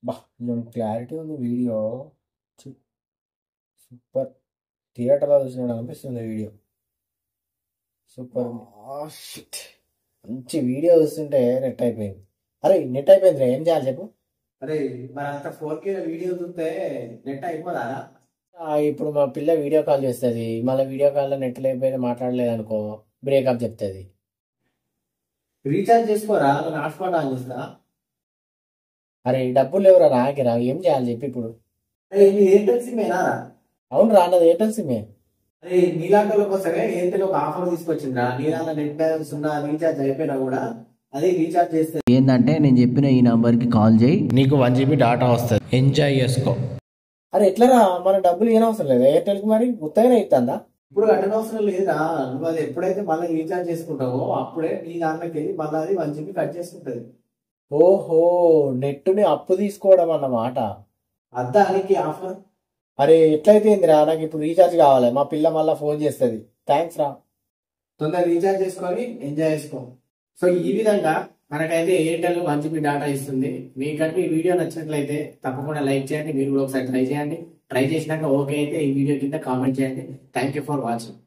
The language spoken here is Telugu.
బా క్లారిటీ ఉంది వీడియో. సూపర్. థియేటర్లో చూసినట్టు అనిపిస్తుంది వీడియో. సూపర్. షిట్. మంచి వీడియో చూస్తుంటే నెట్ అయిపోయింది. అరే నెట్ అయిపోయింది రా, ఏం చేయాలి చెప్పు. అరే మరి అంత 4K వీడియో చూస్తే నెట్ అయిపోదా? ఇప్పుడు మా పిల్ల వీడియో కాల్ చేస్తుంది, మళ్ళీ వీడియో కాల్లో నెట్ లేకపోతే మాట్లాడలేదు అనుకో, బ్రేకప్ చెప్తుంది. రీఛార్జ్ చేసుకోరా, నేను హాట్స్పాట్ ఆన్ చేస్తా. అరే డబ్బులు లేవురా నాకేరా, ఏం చేయాలి చెప్పి ఇప్పుడు. అరే నీ ఎయిర్టెల్ సిమ్మేనా? అవును రా, అన్నది ఎయిర్టెల్ సిమ్మే. అరే నీలాంటి కోసమే ఎయిర్టెల్ ఒక ఆఫర్ తీసుకొచ్చిందిరా. నీ దాంట్లో నెట్ బ్యాలెన్స్ ఉన్నా రీఛార్జ్ అయిపోయినా కూడా అదే రీఛార్జ్ చేస్తే ఏంటంటే నేను చెప్పిన ఈ నంబర్కి కాల్ చేయి, నీకు 1 GB డాటా వస్తుంది, ఎంజాయ్ చేసుకో. అరే ఎట్లరా, మన డబ్బులు ఏనవసరం లేదు ఎయిర్టెల్కి, మరి గుత్తగానే ఇస్తుందా? ఇప్పుడు కట్టనవసరం లేదా. నువ్వు అది ఎప్పుడైతే మళ్ళీ రీఛార్జ్ చేసుకుంటావో అప్పుడే నీ దాంట్లోకి వెళ్ళి మళ్ళీ అది 1 GB కట్ చేసుకుంటది. ఓహో, నెట్టుని అప్పు తీసుకోవడం అన్నమాట. అద్దానికి ఆఫర్. అరే ఎట్లయిపోయిందిరా, నాకు ఇప్పుడు రీఛార్జ్ కావాలి, మా పిల్ల మళ్ళీ ఫోన్ చేస్తుంది. థ్యాంక్స్ రా. తొందరగా రీఛార్జ్ చేసుకొని ఎంజాయ్ చేసుకో. సో ఈ విధంగా మనకైతే ఎయిర్టెల్ 1 GB డాటా ఇస్తుంది. మీకంటే ఈ వీడియో నచ్చినట్లయితే తప్పకుండా లైక్ చేయండి. మీరు కూడా ఒకసారి ట్రై చేయండి. ట్రై చేసినాక ఓకే అయితే ఈ వీడియో కింద కామెంట్ చేయండి. Thank you for watching.